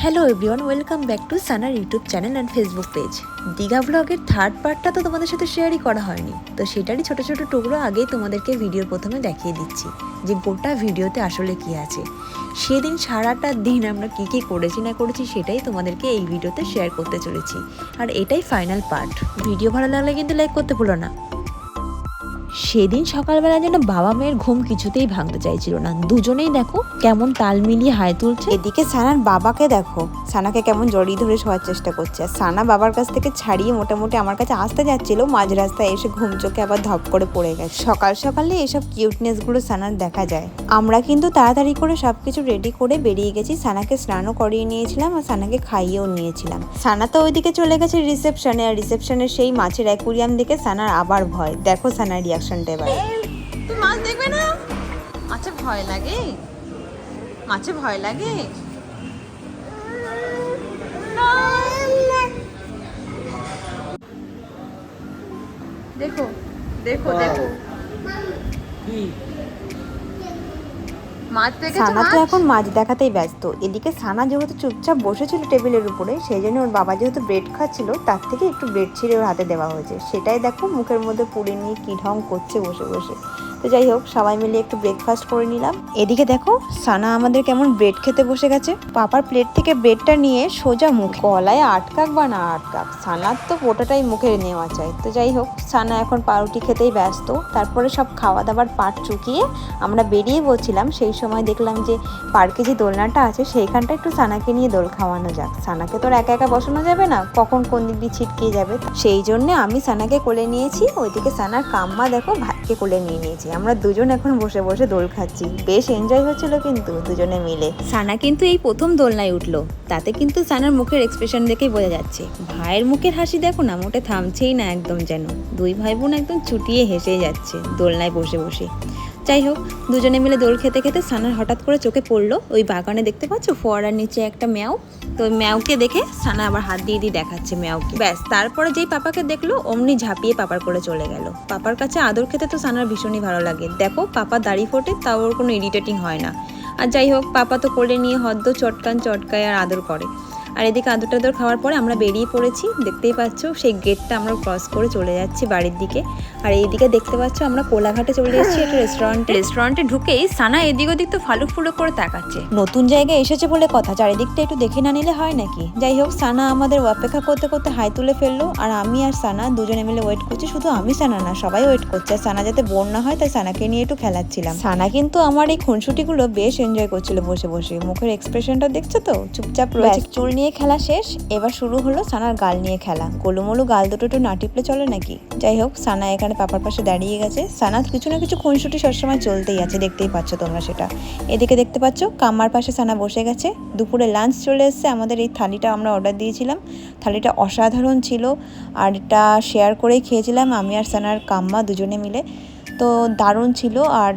Hello everyone, welcome back to সানার YouTube channel and Facebook page. Digha ব্লগের third পার্টটা তো তোমাদের সাথে শেয়ারই করা হয়নি, তো সেটারই ছোটো ছোটো টুকরো আগেই তোমাদেরকে ভিডিওর প্রথমে দেখিয়ে দিচ্ছি যে গোটা ভিডিওতে আসলে কি আছে। সেদিন সারাটা দিন আমরা কী কী করেছি না করেছি সেটাই তোমাদেরকে এই ভিডিওতে শেয়ার করতে চলেছি, আর এটাই ফাইনাল পার্ট। ভিডিও ভালো লাগলে কিন্তু লাইক করতে ভুলো না। সেদিন সকালবেলা যেন বাবা মেয়ের ঘুম কিছুতেই ভাঙতে চাইছিল না, দুজনেই দেখো কেমন তাল মিলিয়ে হাই তুলছে। এদিকে সানার বাবাকে দেখো, সানাকে কেমন জড়িয়ে ধরে শোয়ার চেষ্টা করছে, আর সানা বাবার কাছ থেকে ছাড়িয়ে মোটামুটি আমার কাছে আসতে যাচ্ছিল, মাঝ রাস্তায় এসে ঘুম চোখে আবার ধপ করে পড়ে গেছে। সকাল সকালে এসব কিউটনেসগুলো সানার দেখা যায়। আমরা কিন্তু তাড়াতাড়ি করে সবকিছু রেডি করে বেরিয়ে গেছি। সানাকে স্নানও করিয়ে নিয়েছিলাম আর সানাকে খাইয়েও নিয়েছিলাম। সানা তো ওইদিকে চলে গেছে রিসেপশনে, আর রিসেপশনের সেই মাছের অ্যাকুরিয়াম দেখে সানার আবার ভয়। দেখো সানার রিয়াকশনটা এবার। তুই মাছ দেখবে না? মাছে ভয় লাগে? মাছে ভয় লাগে? দেখো দেখো দেখো মাছ দেখেছো? সানা তো এখন মাছ দেখাতেই ব্যস্ত। এদিকে সানা যেহেতু চুপচাপ বসেছিল টেবিলের উপরে, সেই জন্য ওর বাবা যেহেতু ব্রেড খাচ্ছিল, তার থেকে একটু ব্রেড ছিঁড়ে ওর হাতে দেওয়া হয়েছে। সেটাই দেখো মুখের মধ্যে পুড়ে নিয়ে কী ঢং করছে বসে বসে। তো যাই হোক, সবাই মিলে একটু ব্রেকফাস্ট করে নিলাম। এদিকে দেখো সানা আমাদের কেমন ব্রেড খেতে বসে গেছে। পাপার প্লেট থেকে ব্রেডটা নিয়ে সোজা মুখ, গলায় আটকাক বা না আটকাক, সানার তো গোটাটাই মুখে নেওয়া চাই। তো যাই হোক, সানা এখন পাউরুটি খেতেই ব্যস্ত। তারপরে সব খাওয়া দাওয়ার পাট চুকিয়ে আমরা বেরিয়ে বলছিলাম। সেই সময় দেখলাম যে পার্কে যে দোলনাটা আছে সেইখানটা একটু সানাকে নিয়ে দোল খাওয়ানো যাক। সানাকে তো একা একা বসানো যাবে না, কখন কোন দিক দিয়ে ছিটকে যাবে। সেই জন্য আমি সানাকে কোলে নিয়েছি, ওইদিকে সানার কাম্মা দেখো ভাইকে কোলে নিয়ে নিয়েছি। আমরা দুজন এখন বসে বসে দোল খাচ্ছি। বেশ এনজয় হচ্ছিল কিন্তু দুজনে মিলে। সানা কিন্তু এই প্রথম দোলনায় উঠলো, তাতে কিন্তু সানার মুখের এক্সপ্রেশন দেখেই বোঝা যাচ্ছে। ভাইয়ের মুখের হাসি দেখো না, মোটে থামছেই না একদম, যেন দুই ভাই বোন একদম চুটিয়ে হেসেই যাচ্ছে দোলনায় বসে বসে। যাই হোক, দুজনে মিলে দোল খেতে খেতে সানার হঠাৎ করে চোখে পড়লো ওই বাগানে দেখতে পাচ্ছ ফোয়ারার নিচে একটা ম্যাও। তো ওই ম্যাওকে দেখে সানা আবার হাত দিয়ে দিয়ে দেখাচ্ছে ম্যাওকে। ব্যাস, তারপরে যেই পাপাকে দেখলো অমনি ঝাঁপিয়ে পাপার করে চলে গেল। পাপার কাছে আদর খেতে তো সানার ভীষণই ভালো লাগে। দেখো পাপা দাড়ি ফোটে, তাও ওর কোনো ইরিটেটিং হয় না। আর যাই হোক, পাপা তো কোলে নিয়ে হদ্দ চটকায় আর আদর করে। আর এদিকে আদর টাদর খাওয়ার পরে আমরা বেরিয়ে পড়েছি। দেখতেই পাচ্ছ সেই গেটটা আমরা ক্রস করে চলে যাচ্ছি বাড়ির দিকে। আর এইদিকে দেখতে পাচ্ছ আমরা কোলাঘাটে চলে এসেছি একটা রেস্টুরেন্টে ঢুকেই সানা এদিক ওদিক তো ফালুক ফুলুক করে তাকাচ্ছে। নতুন জায়গায় এসেছে বলে কথা, চারিদিকটা একটু দেখে না নিলে হয় নাকি। যাই হোক, সানা আমাদের অপেক্ষা করতে করতে হাই তুলে ফেললো, আর আমি আর সানা দুজনে মিলে ওয়েট করছি। শুধু আমি সানা না, সবাই ওয়েট করছে। আর সানা যাতে বোর না হয় তাই সানাকে নিয়ে একটু খেলাচ্ছিলাম। সানা কিন্তু আমার এই খুনসুটিগুলো বেশ এনজয় করছিল বসে বসে। মুখের এক্সপ্রেশনটা দেখছো তো, চুপচাপ রয়েছে। চুল নিয়ে খেলা শেষ, এবার শুরু হলো সানার গাল নিয়ে খেলা। গোলুমলু গাল দুটো একটু না টিপলে চলে নাকি। যাই হোক, সানা এখানে পাপার পাশে দাঁড়িয়ে গেছে। সানা কিছু না কিছু খুনসুটি সবসময় চলতেই আছে, দেখতেই পাচ্ছ তোমরা সেটা। এদিকে দেখতে পাচ্ছ কাম্মার পাশে সানা বসে গেছে। দুপুরে লাঞ্চ চলে এসছে। আমাদের এই থালিটা আমরা অর্ডার দিয়েছিলাম, থালিটা অসাধারণ ছিল, আর এটা শেয়ার করেই খেয়েছিলাম আমি আর সানার কাম্মা দুজনে মিলে। তো দারুণ ছিল। আর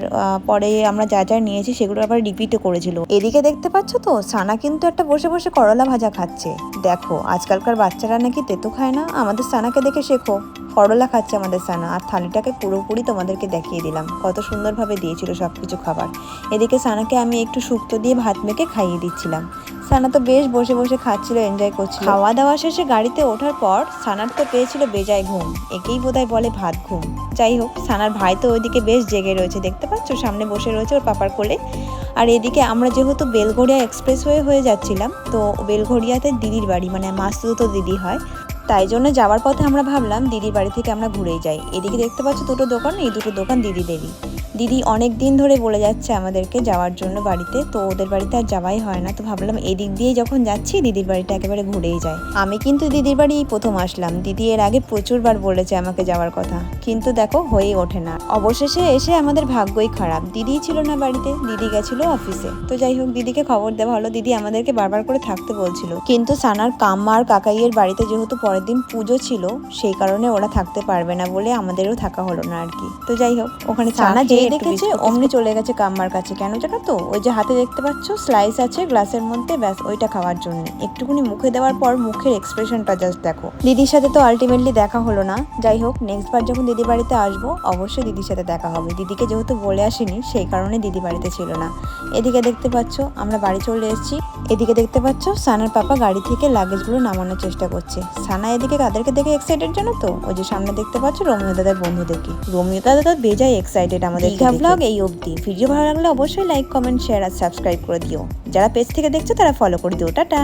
পরে আমরা যা যা নিয়েছি সেগুলো আবার রিপিটও করেছিল। এদিকে দেখতে পাচ্ছ তো সানা কিন্তু একটা বসে বসে করলা ভাজা খাচ্ছে। দেখো, আজকালকার বাচ্চারা নাকি তেতো খায় না, আমাদের সানাকে দেখে শেখো। করলা খাচ্ছে আমাদের সানা। আর থালিটাকে পুরোপুরি তোমাদেরকে দেখিয়ে দিলাম, কত সুন্দরভাবে দিয়েছিল সব কিছু খাবার। এদিকে সানাকে আমি একটু শুক্তো দিয়ে ভাত মেখে খাইয়ে দিচ্ছিলাম। সানা তো বেশ বসে বসে খাচ্ছিল, এনজয় করছিল। খাওয়া দাওয়া শেষে গাড়িতে ওঠার পর সানার তো পেয়েছিল বেজায় ঘুম, একেই বোধহয় বলে ভাত ঘুম। যাই হোক, সানার ভাই তো ওইদিকে বেশ জেগে রয়েছে, দেখতে পাচ্ছ সামনে বসে রয়েছে ওর পাপার কোলে। আর এদিকে আমরা যেহেতু বেলঘড়িয়া এক্সপ্রেসওয়ে হয়ে যাচ্ছিলাম, তো বেলঘড়িয়াতে দিদির বাড়ি, মানে মাসতুতো দিদি হয়, তাই জন্য যাওয়ার পথে আমরা ভাবলাম দিদির বাড়ি থেকে আমরা ঘুরেই যাই। এদিকে দেখতে পাচ্ছ দুটো দোকান, এই দুটো দোকান দিদিদেরই। দিদি অনেক দিন ধরে বলে যাচ্ছে আমাদেরকে যাওয়ার জন্য বাড়িতে, তো ওদের বাড়িতে আর যাওয়াই হয় না। তো ভাবলাম এদিক দিয়ে যখন যাচ্ছি দিদির বাড়িটা একেবারে ঘুরেই যায়। আমি কিন্তু দিদির বাড়ি এই প্রথম আসলাম। দিদি এর আগে প্রচুরবার বলেছে আমাকে যাওয়ার কথা, কিন্তু দেখো হয়ে ওঠে না। অবশেষে এসে আমাদের ভাগ্যই খারাপ, দিদি ছিল না বাড়িতে, দিদি গেছিল অফিসে। তো যাই হোক, দিদিকে খবর দেওয়া হলো। দিদি আমাদেরকে বারবার করে থাকতে বলছিল, কিন্তু সানার কাম্মা আর কাকাইয়ের বাড়িতে যেহেতু পরের দিন পুজো ছিল, সেই কারণে ওরা থাকতে পারবে না বলে আমাদেরও থাকা হলো না আর কি। তো যাই হোক, ওখানে সানা যেই দেখেছে অমনি চলে গেছে কাম্মার কাছে। কেন জানো তো, ওই যে হাতে দেখতে পাচ্ছ স্লাইস আছে গ্লাসের মধ্যে, ব্যাস ওইটা খাওয়ার জন্য। একটুকুনি মুখে দেওয়ার পর মুখের এক্সপ্রেশনটা জাস্ট দেখো। দিদির সাথে তো আলটিমেটলি দেখা হলো না। যাই হোক, নেক্সট বার যখন দিদি বাড়িতে আসবো অবশ্যই দিদির সাথে দেখা হবে। দিদিকে যেহেতু বলে আসিনি, সেই কারণে দিদি বাড়িতে ছিল না। এদিকে দেখতে পাচ্ছ আমরা বাড়ি চলে এসেছি। এদিকে দেখতে পাচ্ছ সানার পাপা গাড়ি থেকে লাগেজগুলো নামানোর চেষ্টা করছে। সানা এদিকে কাদেরকে দেখে এক্সাইটেড জানো তো? ওই যে সামনে দেখতে পাচ্ছ রোমিও দাদার বন্ধুদেরকে। রোমিও দাদা তো বেজায় এক্সাইটেড আমাদের দীঘা ব্লগ এই অবধি। ভিডিও ভালো লাগলে অবশ্যই লাইক, কমেন্ট, শেয়ার আর সাবস্ক্রাইব করে দিও। যারা পেজ থেকে দেখছো তারা ফলো করে দিও। টাটা।